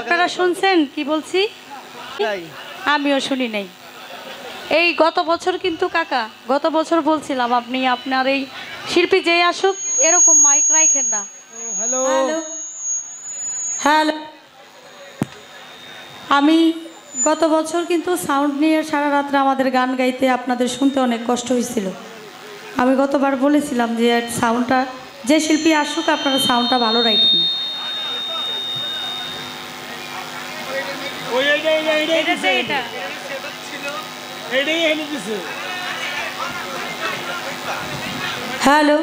আপনারা শুনছেন কি বলছি? আমিও শুনি নাই। এই গত বছর কিন্তু কাকা, গত বছর বলছিলাম আপনি আপনার এই শিল্পী যেই আসুক এরকম মাইক রাখেন না। হ্যালো হ্যালো, আমি গত বছর কিন্তু সাউন্ড নিয়ে সারা রাত্রে আমাদের গান গাইতে আপনাদের শুনতে অনেক কষ্ট হয়েছিল। আমি গতবার বলেছিলাম যে সাউন্ডটা যে শিল্পী আসুক আপনারা সাউন্ডটা ভালো রাখেন। হ্যালো,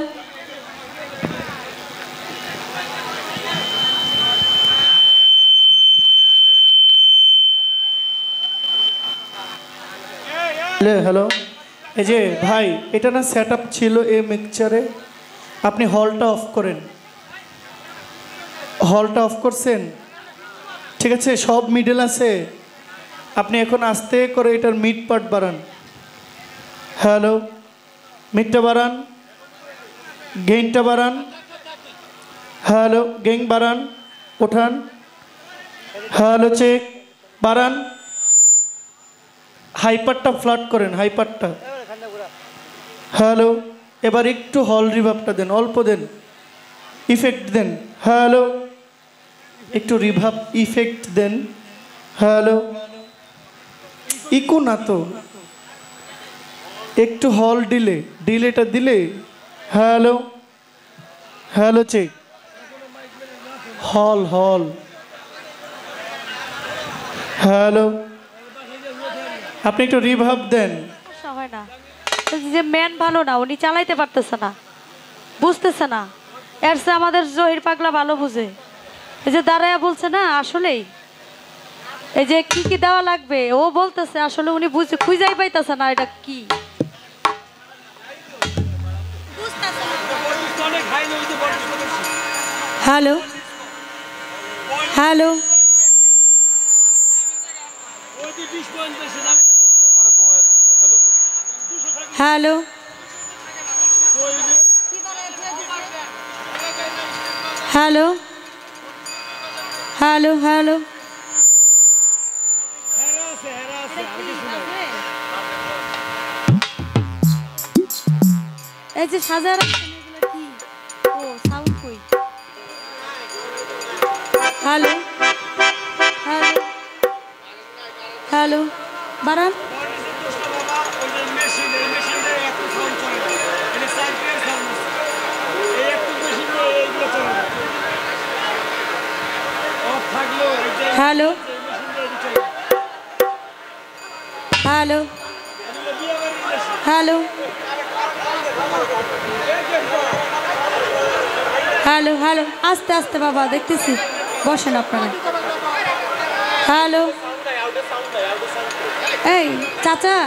হ্যালো, এই যে ভাই, এটা না সেট আপ ছিল এই মিক্সচারে, আপনি হলটা অফ করেন। হলটা অফ করছেন? ঠিক আছে, সব মিডল আছে। আপনি এখন আস্তে করে এটার মিড পার্ট বাড়ান। হ্যালো, মিডটা বাড়ান, গেইনটা বাড়ান। হ্যালো, গেইন বাড়ান, ওঠান। হ্যালো, চেক বাড়ান। হাইপারটা ফ্ল্যাট করেন, হাইপারটা। হ্যালো, এবার একটু হল রিভাবটা দেন, অল্প দেন, ইফেক্ট দেন। হ্যালো, একটু রিভাব ইফেক্ট দেন। হ্যালো, ইকো না তো, একটু হল ডিলেটা দিলে। Hello, hello, check. হল হল। হ্যালো, আপনি একটু রিভাব দেন। হয় না যে ম্যান ভালো না, উনি চালাইতে পারতেছে না, বুঝতেছে না। এর চেয়ে আমাদের জহির পাগলা ভালো বুঝে। এই যে দাঁড়ায়া বলছে না, আসলেই এই যে কি কি দেওয়া লাগবে ও বলতেছে, আসলে উনি বুঝে খুঁজাই পাইতেছে না এটা কি। Hello hello, hello, hello, hello, hello, এই যে সাজায় রাখছেন এগুলো কি? ও সাউন্ড কই? হ্যালো হ্যালো হ্যালো, বাড়ান। Hello hello hello hello hello, আস্তে আস্তে বাবা, দেখতেছি, বসেন আপনারা। হ্যালো, এই চাচা,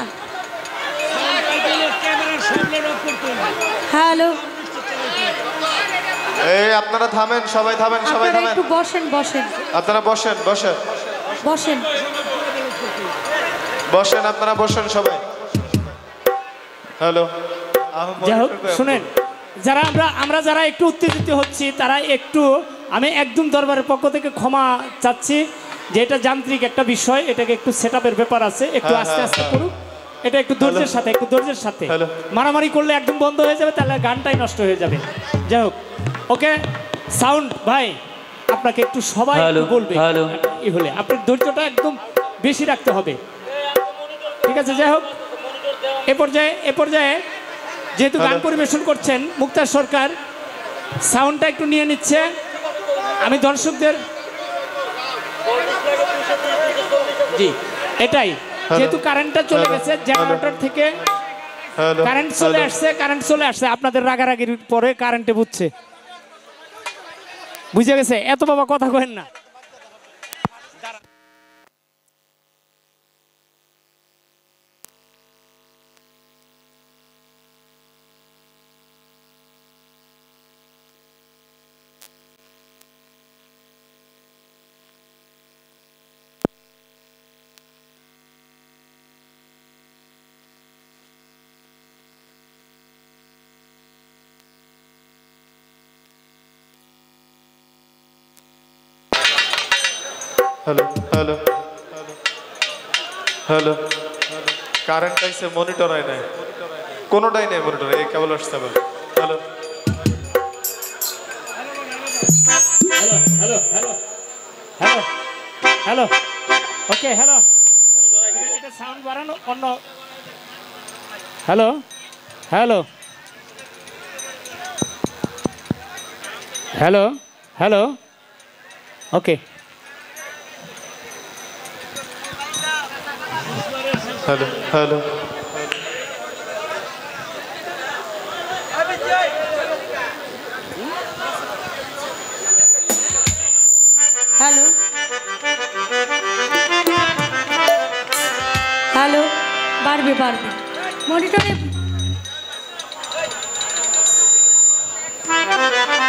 হ্যালো, এই আপনারা থামেন, সবাই থামেন, সবাই থামেন, একটু বসেন, বসেন আপনারা বসেন, বসেন, বসেন বসেন, আপনারা বসেন সবাই। হ্যালো, যাই হোক, শুনেন, যারা আমরা যারা একটু উত্তেজিত হচ্ছি তারা একটু, আমি একদম দরবারের পক্ষ থেকে ক্ষমা চাচ্ছি যে এটা যান্ত্রিক একটা বিষয়, এটাকে একটু সেট আপের ব্যাপার আছে, একটু আস্তে আস্তে করুক। এটা একটু ধৈর্যের সাথে, একটু ধৈর্যের সাথে। মারামারি করলে একদম বন্ধ হয়ে যাবে, তাহলে গানটাই নষ্ট হয়ে যাবে। যাই হোক, ওকে, সাউন্ড ভাই আপনাকে একটু সবাই বলবে, এই হলে আপনার ধৈর্যটা একদম বেশি রাখতে হবে, ঠিক আছে? যাই হোক, এ পর্যায়ে যেহেতু গান পরিবেশন করছেন মুক্তার সরকার, সাউন্ডটা একটু নিয়ে নিচ্ছে। আমি দর্শকদের, জি এটাই, যেহেতু কারেন্টটা চলে গেছে জেনারেটর থেকে, কারেন্ট চলে আসছে, আপনাদের রাগারাগির পরে কারেন্টে বুঝছে, বুঝে গেছে, এত বাবা কথা কহেন না। হ্যালো হ্যালো হ্যালো কারেন্ট আইছে মনিটর আই নাই কোনোটাই নেই মনিটর এই কেবল আসছে আবার hello hello hello hello hello okay hello এটা সাউন্ড বাড়ানো অন্য hello hello hello hello okay hello hello hello hello বাড়বে বাড়বে মনিটরে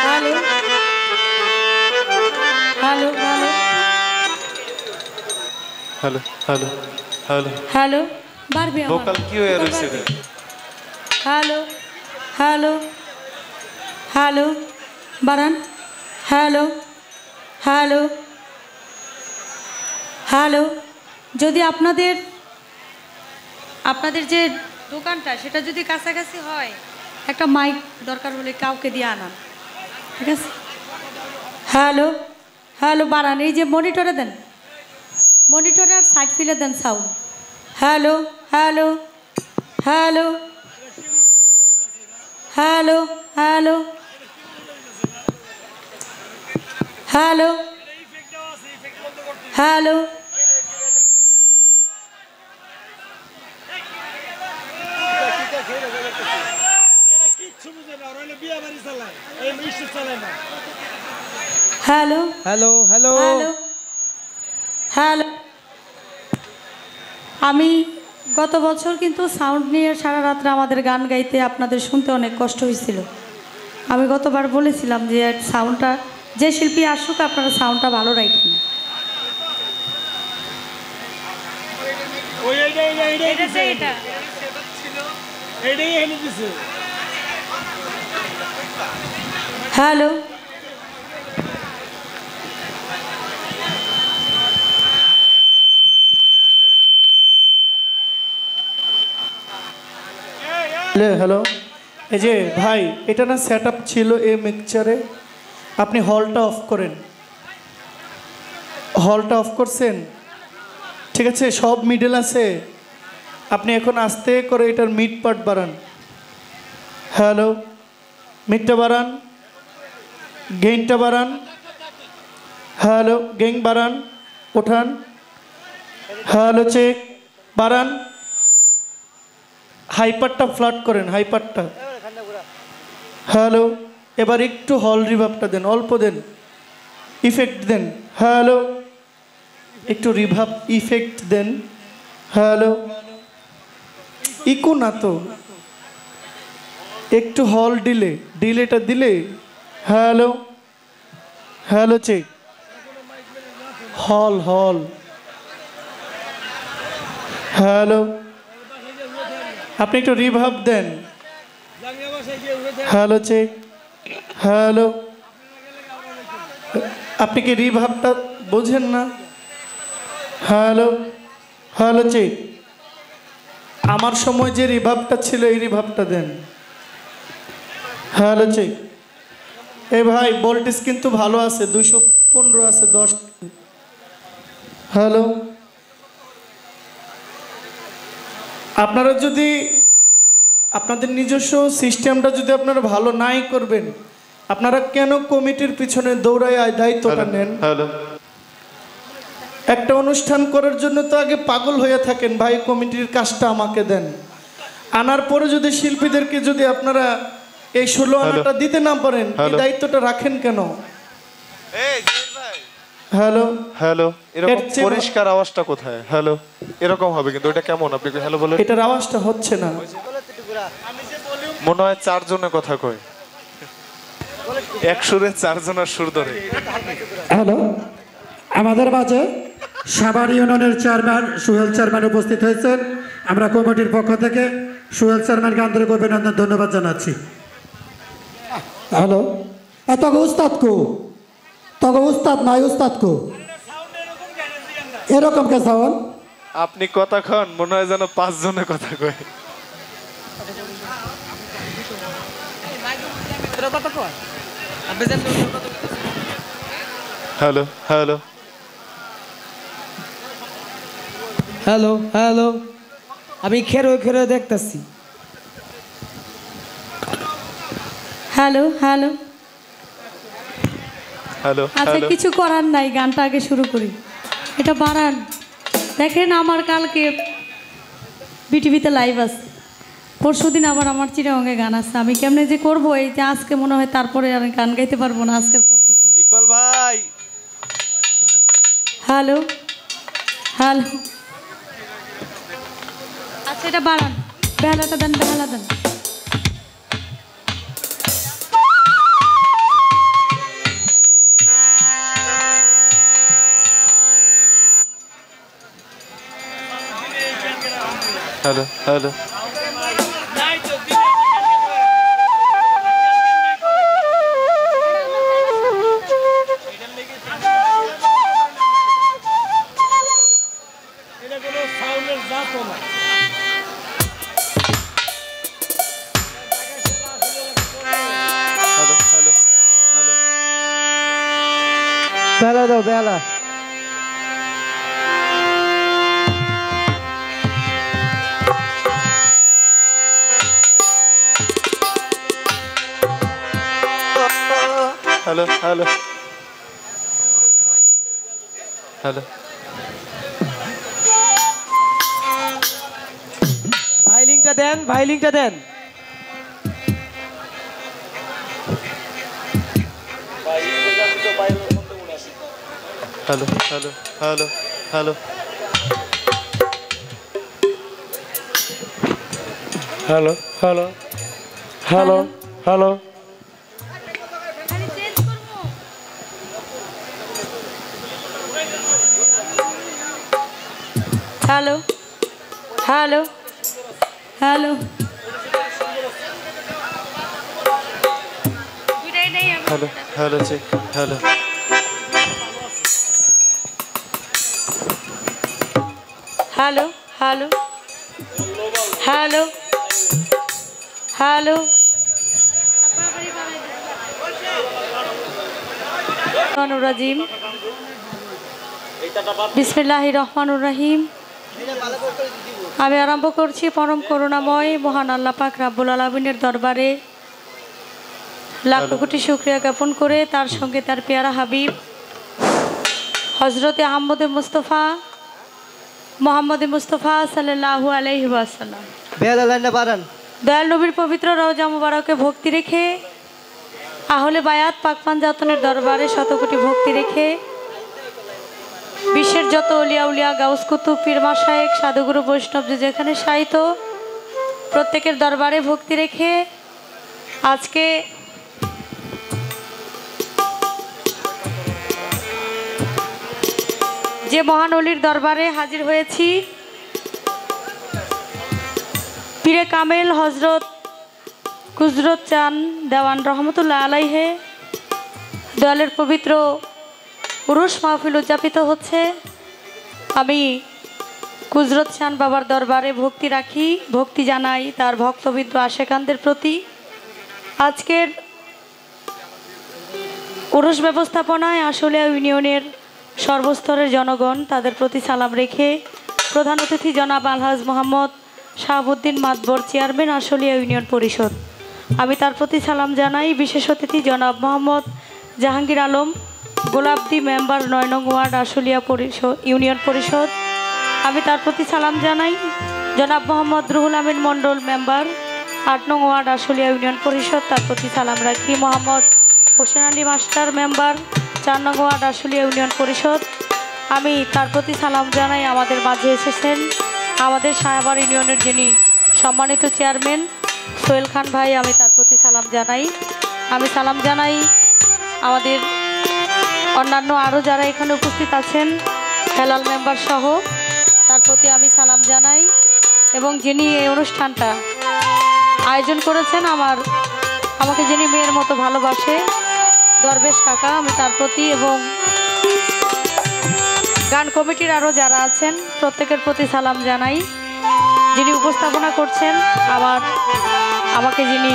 hello hello hello hello hello hello hello বাড়বে আমার। ভোকাল কি হয়ে রয়েছে রে? হ্যালো হ্যালো হ্যালো বাড়ান হ্যালো হ্যালো হ্যালো যদি আপনাদের যে দোকানটা সেটা যদি কাছাকাছি হয় একটা মাইক দরকার হলে কাউকে দিয়ে আনান ঠিক আছে হ্যালো হ্যালো বাড়ান এই যে মনিটরে দেন মনিটরে আর সাইড ফিলে দেন sound hello hello hello hello hello hello hello hello hello hello hello hello আমি গত বছর কিন্তু সাউন্ড নিয়ে সারা রাত্রে আমাদের গান গাইতে আপনাদের শুনতে অনেক কষ্ট হয়েছিল আমি গতবার বলেছিলাম যে সাউন্ডটা যে শিল্পী আসুক আপনারা সাউন্ডটা ভালো রাখেন হ্যালো হ্যালো এই যে ভাই এটা না সেট আপ ছিল এই মিক্সচারে আপনি হলটা অফ করেন হলটা অফ করছেন ঠিক আছে সব মিডল আছে আপনি এখন আস্তে করে এটার মিড পার্ট বাড়ান হ্যালো মিডটা বাড়ান গেইনটা বাড়ান হ্যালো গেইন বাড়ান ওঠান হ্যালো চেক বাড়ান হাইপারটা ফ্ল্যাট করেন হাইপারটা হ্যালো এবার একটু হল রিভাবটা দেন অল্প দেন ইফেক্ট দেন হ্যালো একটু রিভাব ইফেক্ট দেন হ্যালো ইকো না তো একটু হল ডিলেটা দিলে হ্যালো হ্যালো চেক হল হল হ্যালো আপনি একটু রিভাব দেন হ্যালো চেক হ্যালো আপনি কি রিভাবটা বোঝেন না হ্যালো হ্যালো চেক আমার সময় যে রিভাবটা ছিল এই রিভাবটা দেন হ্যালো চেক এই ভাই ভোল্টেজ কিন্তু ভালো আছে 215 আছে 10 হ্যালো আপনারা যদি আপনাদের নিজস্ব সিস্টেমটা যদি আপনারা ভালো নাই করবেন আপনারা কেন কমিটির পিছনে দৌড়ায় দায়িত্বটা নেন হ্যালো একটা অনুষ্ঠান করার জন্য তো আগে পাগল হয়ে থাকেন ভাই কমিটির কাজটা আমাকে দেন আনার পরে যদি শিল্পীদেরকে যদি আপনারা এই 16 আনাটা দিতে না পারেন এই দায়িত্বটা রাখেন কেন হ্যালো হ্যালো এরকম পরিষ্কার আওয়াজটা কোথায় হ্যালো এরকম হবে কিন্তু এটা কেমন আপনি হ্যালো বলেন এটার আওয়াজটা হচ্ছে না মনে হয় 4 জনের কথা কয় এক সুরে 4 জনের সুর ধরে হ্যালো আমাদের মাঝে সাভার ইউনিয়নের চেয়ারম্যান সোহেল চেয়ারম্যান উপস্থিত হয়েছেন আমরা কমিটির পক্ষ থেকে সোহেল চেয়ারম্যানকে আন্তরিক অভিনন্দন ধন্যবাদ জানাচ্ছি হ্যালো তবে উস্তাদ কো তবে উস্তাদ নাই উস্তাদ কো এরকম কে সাউন্ড? আপনি কথা খান মনে হয় যেন 5 জনে কথা কয়। হ্যালো হ্যালো হ্যালো হ্যালো, আমি খেরো খেরো দেখতেছি। Hello hello. হ্যালো আচ্ছা হ্যালো কিছু করার নাই, গানটা আগে শুরু করি, এটা বাড়ান। দেখেন আমার কালকে বিটিভিতে লাইভ আছে, পরশুদিন আবার আমার চিরাঙ্গে গান আছে। আমি কেমনে যে করবো, এই যে আজকে মনে হয় তারপরে আর গান গাইতে পারবো না আজকের পর থেকে। ইকবাল ভাই হ্যালো হ্যালো। আচ্ছা এটা বাড়ান, বেহালাটা দেন, বেহালা দেন। Hello hello hello hello hello বেলা দাও বেলা। হ্যালো হ্যালো হ্যালো ভাই লিঙ্কটা দেন, ভাই লিঙ্কটা দেন। Hello hello hello hello hello hello hello hello. Hello hello hello. Hello hello check hello hello hello hello hello. রাজিম বিসমিল্লাহির রহমানির রহিম। আমি আরম্ভ করছি পরম করুণাময় মহান আল্লাহ পাক রাব্বুল আলামিনের দরবারে লাখ কোটি শুকরিয়া জ্ঞাপন করে, তার সঙ্গে তার পেয়ারা হাবিব হজরতে আহমদে মুস্তফা মোহাম্মদে মুস্তফা সাল্লাল্লাহু আলাইহি ওয়াসাল্লাম দয়াল নবীর পবিত্র রওজা মুবারকে ভক্তি রেখে, আহলে বায়াত পাকপান জাতনের দরবারে শতকোটি ভক্তি রেখে, বিশ্বের যত অলিয়া উলিয়া গাউস কুতুব পীর মাশায়েখ সাধুগুরু বৈষ্ণব যে যেখানে শায়িত প্রত্যেকের দরবারে ভক্তি রেখে আজকে যে মহান অলির দরবারে হাজির হয়েছি, পীরে কামেল হজরত কুদরত চান দেওয়ান রহমতুল্লাহ আলাইহে দয়ালের পবিত্র উরুস মাহফিল উদযাপিত হচ্ছে। আমি কুদরত চান বাবার দরবারে ভক্তি রাখি, ভক্তি জানাই তার ভক্তবিন্দু আশেকানদের প্রতি। আজকের উরুস ব্যবস্থাপনায় আশুলিয়া ইউনিয়নের সর্বস্তরের জনগণ তাদের প্রতি সালাম রেখে প্রধান অতিথি জনাব আলহাজ মোহাম্মদ শাহাবুদ্দিন মাতবর চেয়ারম্যান আশুলিয়া ইউনিয়ন পরিষদ, আমি তার প্রতি সালাম জানাই। বিশেষ অতিথি জনাব মোহাম্মদ জাহাঙ্গীর আলম গোলাপদি মেম্বার ৯ নং ওয়ার্ড আশুলিয়া ইউনিয়ন পরিষদ, আমি তার প্রতি সালাম জানাই। জনাব মোহাম্মদ রুহুল আমিন মণ্ডল মেম্বার ৮ নং ওয়ার্ড আশুলিয়া ইউনিয়ন পরিষদ, তার প্রতি সালাম রাখি। মোহাম্মদ হোসেন আলী মাস্টার মেম্বার ৪ নং ওয়ার্ড আশুলিয়া ইউনিয়ন পরিষদ, আমি তার প্রতি সালাম জানাই। আমাদের মাঝে এসেছেন আমাদের সাহেবার ইউনিয়নের যিনি সম্মানিত চেয়ারম্যান সোহেল খান ভাই, আমি তার প্রতি সালাম জানাই। আমি সালাম জানাই আমাদের অন্যান্য আরও যারা এখানে উপস্থিত আছেন হেলাল মেম্বার সহ, তার প্রতি আমি সালাম জানাই। এবং যিনি এই অনুষ্ঠানটা আয়োজন করেছেন আমাকে যিনি মেয়ের মতো ভালোবাসে দরবেশ কাকা, আমি তার প্রতি এবং গান কমিটির আরও যারা আছেন প্রত্যেকের প্রতি সালাম জানাই। যিনি উপস্থাপনা করছেন আমাকে যিনি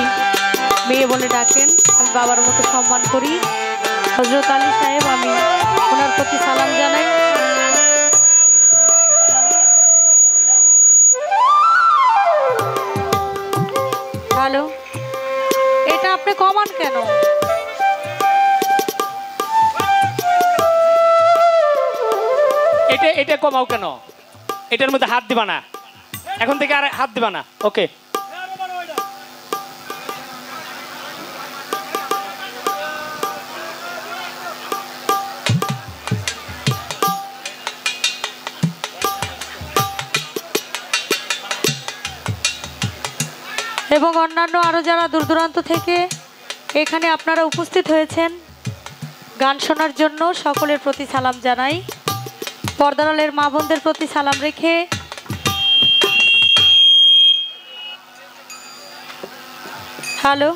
মেয়ে বলে ডাকেন, আমি বাবার মতো সম্মান করি, হজরত আলী সাহেব, আমি ওনার প্রতি সালাম জানাই। হ্যালো, এটা আপনি কমান কেন? এটা কমাও কেন? এটার মধ্যে হাত দিবা না, এখন থেকে আর হাত দিবা না। ওকে, এবং অন্যান্য আরও যারা দূর দূরান্ত থেকে এখানে আপনারা উপস্থিত হয়েছেন গান শোনার জন্য, সকলের প্রতি সালাম জানাই। পর্দারালের মা বোনদের প্রতি সালাম রেখে হ্যালো,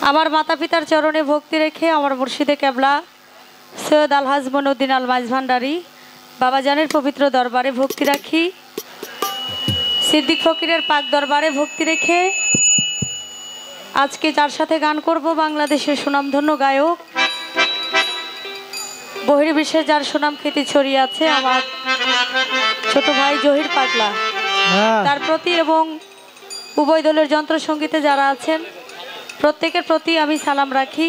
আমার মাতা পিতার চরণে ভক্তি রেখে আমার মুর্শিদে কেবলা সৈয়দ আলহাজ মনুদ্দিন আল মাইজ ভান্ডারী বাবাজানের পবিত্র দরবারে ভক্তি রাখি। সিদ্দিক ফকিরের পাক দরবারে ভক্তি রেখে আজকে যার সাথে গান করব, বাংলাদেশের সুনামধন্য গায়ক, বহির্বিশ্বে যার সুনাম খ্যাতি ছড়িয়ে আছে, আমার ছোট ভাই জহির পাগলা, তার প্রতি এবং উভয় দলের যন্ত্রসঙ্গীতে যারা আছেন প্রত্যেকের প্রতি আমি সালাম রাখি।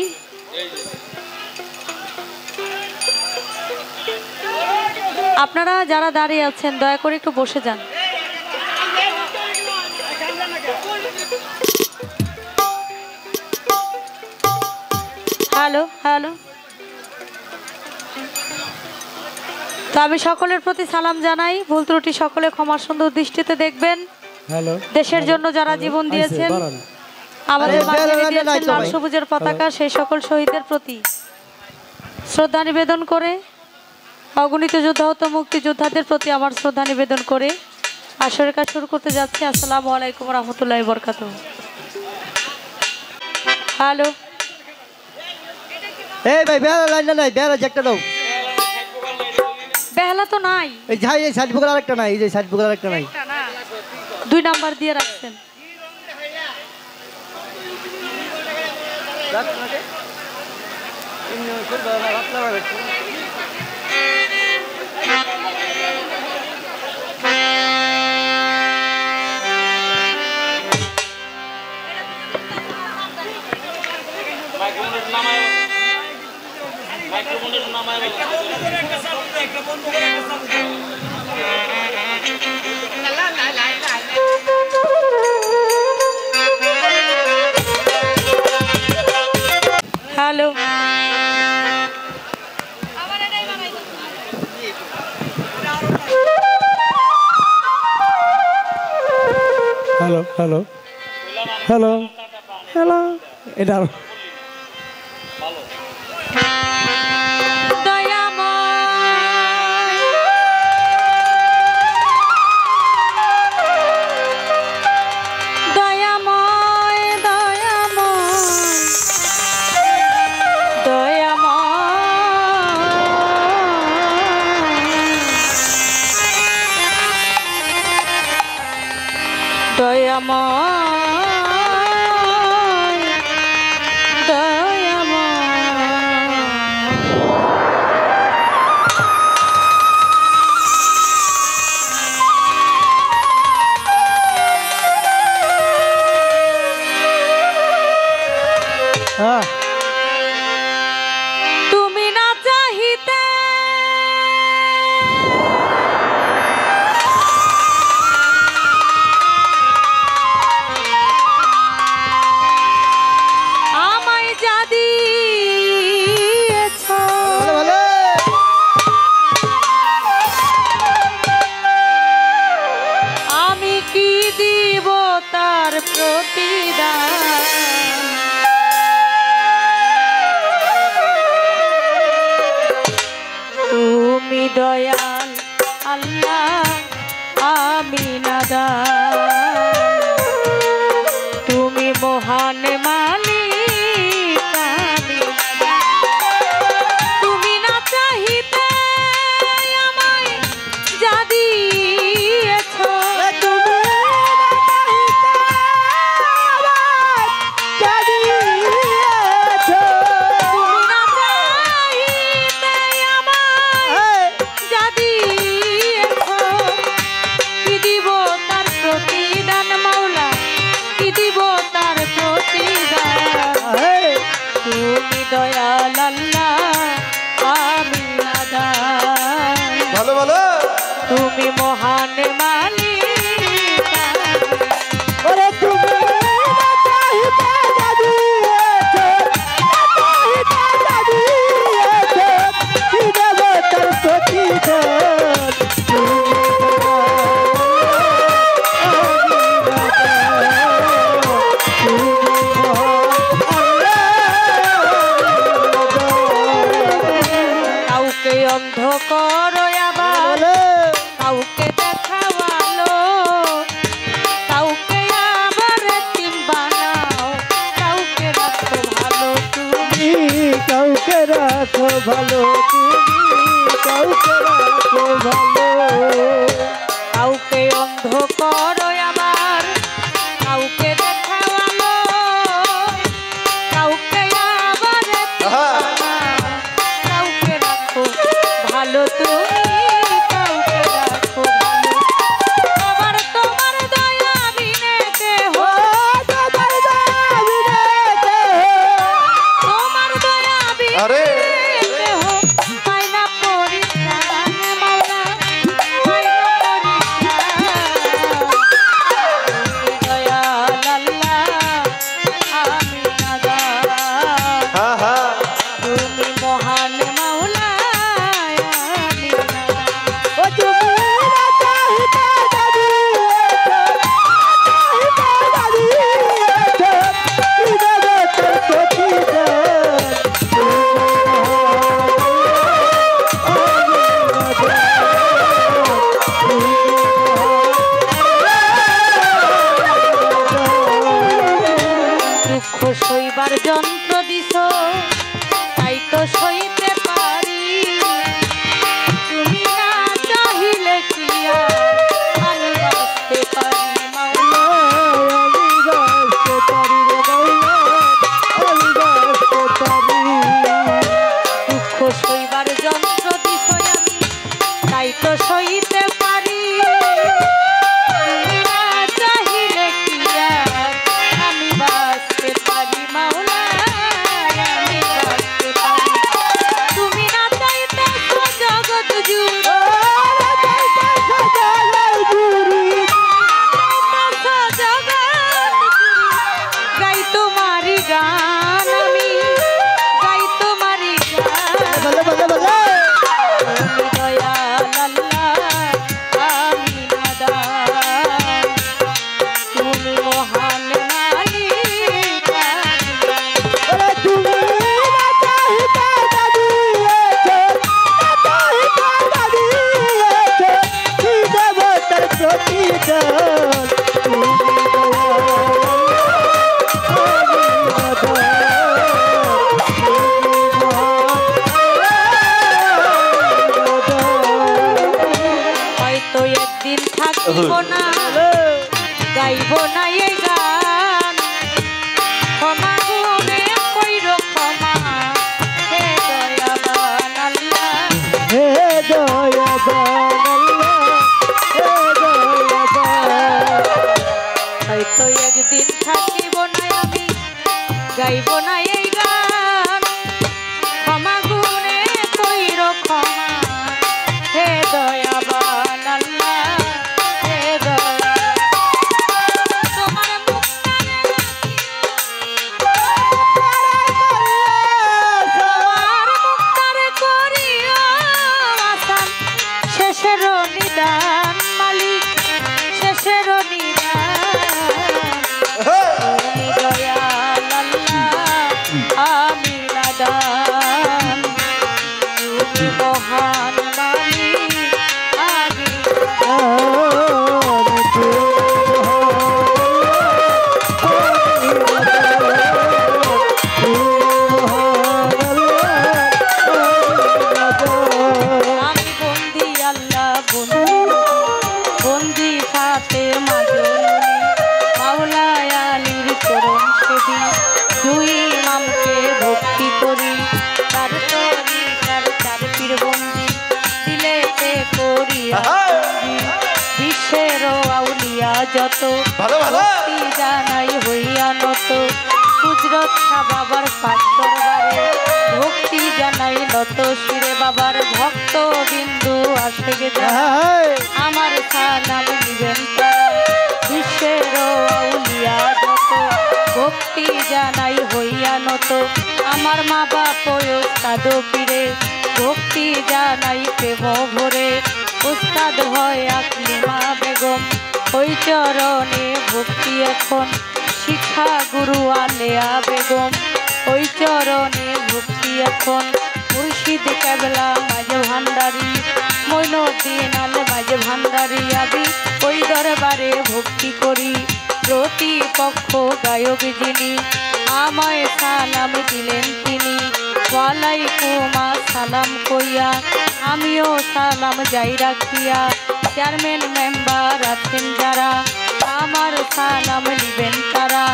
আপনারা যারা দাঁড়িয়ে আছেন দয়া করে একটু বসে যান। হ্যালো হ্যালো, তো আমি সকলের প্রতি সালাম জানাই। ভুল ত্রুটি সকলে ক্ষমা সুন্দর দৃষ্টিতে দেখবেন। হ্যালো, দেশের জন্য যারা জীবন দিয়েছেন, আমাদের মাঝে দিয়েছেন লাল সবুজের পতাকা, সেই সকল শহীদদের প্রতি শ্রদ্ধা নিবেদন করে, অগণিত যোদ্ধাহত মুক্তিযোদ্ধাদের প্রতি আমার শ্রদ্ধা নিবেদন করে আসরের কাজ শুরু করতে যাচ্ছি। আসসালামু আলাইকুম রহমতুল্লাহি বরকাতুহু। হ্যালো, এই ভাই বেহালা লাইন নাই, বেহালা একটা দাও। বেহালা তো নাই, এই যাই এই সাইড বুকের আরেকটা নাই, এই যে সাইড বুকের আরেকটা নাই, 2 নাম্বার দিয়ে রাখছেন। Hello, hello hello hello hello, এটা তুমি না চাহিতে আমায় যা দিয়েছ, আমি কি দিব তার প্রতিদান। তুমি দয়াল আল্লাহ, আমি নাদান, তুমি মহান মালিক, আমি নাদান। তুমি না তুমি মহান মালিক ওরে তুমি না চাহিতে জানিয়েছো না চাহিতে জানিয়েছো কি দেব তোর প্রতিদান কাউকে অন্ধ করো আবার কাউকে দেখাওয়ালো কাউকে আবার এতিম বানাও কাউকে রাখো ভালো তুমি কাউকে রাখো ভালো তুমি কাউকে রাখো ভালো কাউকে অন্ধ করো আবার কাউকে দেখাওয়ালো কাউকে আবার এতিম বানাও কাউকে রাখো ভালো তুমি কাউকে রাখো ভালো আবার তোমার দয়া বিনে কেহ তোমার দয়া বিনে আরে কেহ পায় না পরিত্রাণ মাওলা পায় না পরিত্রাণ দয়াল আল্লাহ আমি নাদান হ্যাঁ হ্যাঁ তুমি মহান মাওলা আমি নাদান ও তুমি না চাহিতে জানিয়েছো কি দেব তোর প্রতিদান দুঃখ সইবার যন্ত্র দিছ তাই তো সইতে পারি তুমি না চাহিলে কি আর আমি বাঁচতে পারি মাওলা আমি বাঁচতে পারি রে মাওলা আমি বাঁচতে পারি দুঃখ সইবার যন্ত্র দিছ আমি তাই তো সইতে পারি তুমি না চাহিলে কি আর আমি বাঁচতে পারি মাওলা আমি বাঁচতে পারি তুমি না চাইতে জগৎ জুড়ে গাই তোমারি গান আমি গাই তোমারি গান দয়াল আল্লাহ আমি নাদান তুমি মহান মালিক ওরে তুমি না চাহিতে জানিয়েছো কি দেব তোর প্রতিদান তুমি হয়তো একদিন থাকিব না গাইব না এই গান ক্ষমা গুণে কইর ক্ষমা হে দয়াবান আল্লাহ হে দয়াবান আল্লাহ হে দয়াবান হয়তো একদিন থাকিব না আমি গাইব না এই গান ক্ষমা গুণে কইর ক্ষমা হে দয়াবান আল্লাহ হে দয়া তোমার মুক্তারে তোমার মুক্তারে করিয়া আসান শেষের নিদান মালিক শেষের নিদান তুমি দয়াল আল্লাহ আমি নাদান তুমি মহান মালিক আমি আমি বন্দি আল্লাহ বন্দি ফাতে মাজনী মাওলায় আলীর চরণ সেবী দুই ইমামকে ভক্তি করি তার তরি তার চার পীর বন্দি দিলেতে করি বিশ্বের আউলিয়া যত ভালো, ভালো। ভক্তি জানাই হইয়া নত হুজরত শাহ বাবার পাঁচ দরবারে ভক্তি জানাই নত শিরে বাবার ভক্ত বিন্দু আসে গে আমার সালাম নিবেন বিশ্বের আউলিয়া যত ভক্তি জানাই হইয়া নত আমার মা বাপ ওস্তাদ পীরে ভক্তি জানাই প্রেম ভরে উস্তাদ হয় আকলিমা বেগম ওই চরণে ভক্তি এখন শিক্ষা গুরু আলেয়া বেগম ওই চরণে ভক্তি এখন মুর্শিদ কেবলা মাঝে ভান্ডারি মইনুদ্দিন আলে মাঝে ভান্ডারি আমি ওই দরবারে ভক্তি করি প্রতিপক্ষ গায়ক যিনি আমায় সালাম দিলেন তিনি ওয়ালাইকুম আসসালাম কইয়া আমিও সালাম যাই রাখিয়া চেয়ারম্যান মেম্বার আছেন যারা আমার সালাম নিবেন তারা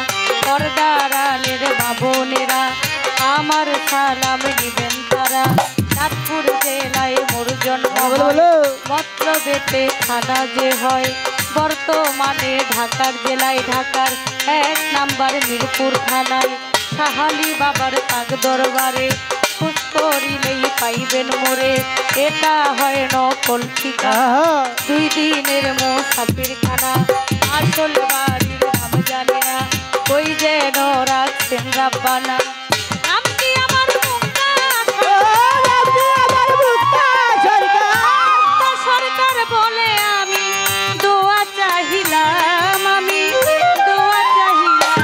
পর্দার আলের বাবনেরা আমার সালাম নিবেন তারা চাঁদপুর জেলায় মোর জন্ম মত্র বেতে থানা যে হয় বর্তমানে ঢাকার জেলায় ঢাকার 1 নাম্বার মিরপুর থানায় সাহালি বাবার পাক দরবারে খোঁজ করিলেই পাইবেন মোরে এটা হয় নকল ঠিকানা 2 দিনের মুসাফির খানা আসল বাড়ির নাম জানি না কই যেন রাখছেন রাব্বানা নাম কি আমার মুক্তা সরকার বলে আমি দোয়া চাহিলাম আমি দোয়া চাহিলাম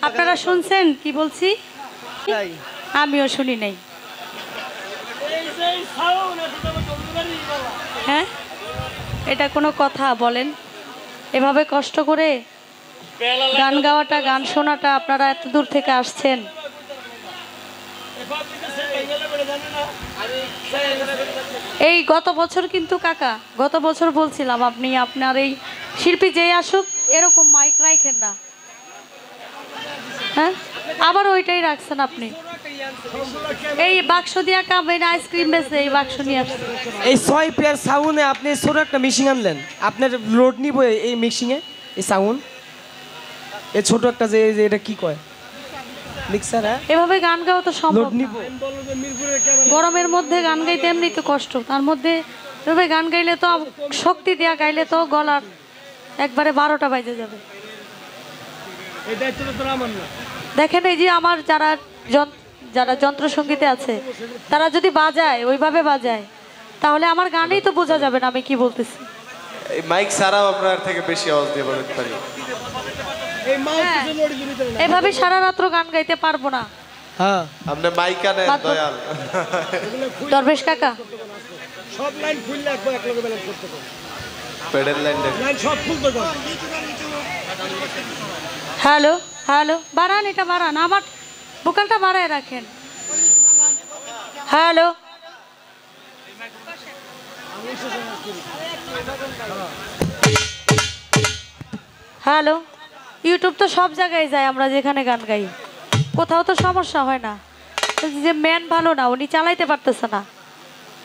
আপনারা শুনছেন কি বলছি আমিও শুনি নাই হ্যাঁ এটা কোনো কথা বলেন এভাবে কষ্ট করে গান গাওয়াটা গান শোনাটা আপনারা এত দূর থেকে আসছেন এই গত বছর কিন্তু কাকা গত বছর বলছিলাম আপনি আপনার এই শিল্পী যেই আসুক এরকম মাইক রাখেন না হ্যাঁ আবার ওইটাই রাখছেন আপনি এই বাক্স দিয়া কামেন আইসক্রিম বেচে এই বাক্স নিয়ে আসছেন এই 6 পেয়ার সাউন্ডে আপনি ছোট একটা মিক্সিং আনলেন আপনার লোড নিব এই মিক্সিং এ এই সাউন্ড এই ছোট একটা যে এটা কি কয় মিক্সার হ্যাঁ এভাবে গান গাওয়া তো সম্ভব লোড নিব গরমের মধ্যে গান গাইতে এমনি তো কষ্ট তার মধ্যে এভাবে গান গাইলে তো শক্তি দেয়া গাইলে তো গলার একবারে 12টা বাজে যাবে দেখেন এই যে আমার যারা যন্ত্রসঙ্গীতে আছে তারা যদি বাজায় ওইভাবে বাজায় তাহলে আমার গানেই তো বোঝা যাবে না আমি কি বলতেছি এই মাইক ছাড়াও আপনার থেকে বেশি আওয়াজ দিয়ে বলতে পারি এভাবে সারা রাত্র গান গাইতে পারবো না হ্যাঁ আপনি মাইক আনেন দয়াল দরবেশ কাকা সব লাইন ফুল লাগবে এক লগে ব্যালেন্স করতে হবে পেডেল লাইন সব ফুলতে হবে হ্যালো হ্যালো বাড়ান এটা বাড়ান আমার ভোকালটা বাড়ায় রাখেন হ্যালো হ্যালো ইউটিউব তো সব জায়গায় যায় আমরা যেখানে গান গাই কোথাও তো সমস্যা হয় না যে ম্যান ভালো না উনি চালাইতে পারতেছে না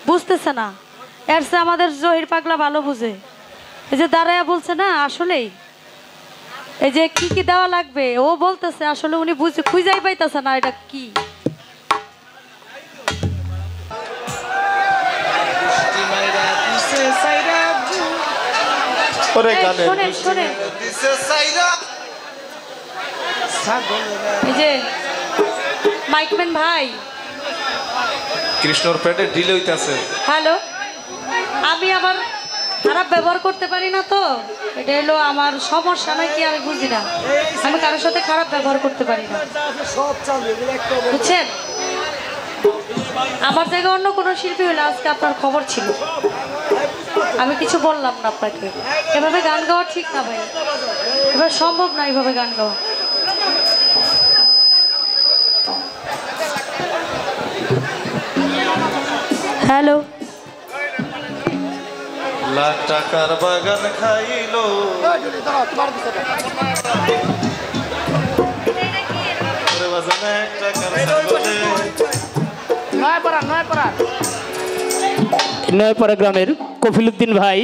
বুঝতেছে না এর চেয়ে আমাদের জহির পাগলা ভালো বুঝে এই যে দাঁড়ায়া বলছে না আসলেই এই যে কি কি দেওয়া লাগবে ও বলতেছে আসলে উনি বুঝে খুঁজাই পাইতেছে না এটা কি শোনেন শোনেন এই যে মাইকম্যান ভাই কৃষ্ণর পেটে ঢিল হইতাছে হ্যালো আমি আবার খারাপ ব্যবহার করতে পারি না তো, এটা হলো আমার সমস্যা নাকি আমি বুঝি না। আমি কারোর সাথে খারাপ ব্যবহার করতে পারি না, বুঝছেন? আমার জায়গায় অন্য কোনো শিল্পী হলে আজকে আপনার খবর ছিল। আমি কিছু বললাম না আপনাকে। এভাবে গান গাওয়া ঠিক না ভাই, এবার সম্ভব না এইভাবে গান গাওয়া। হ্যালো, লাখ টাকার বাগান খাইলো নয়পাড়া গ্রামের কফিলউদ্দিন ভাই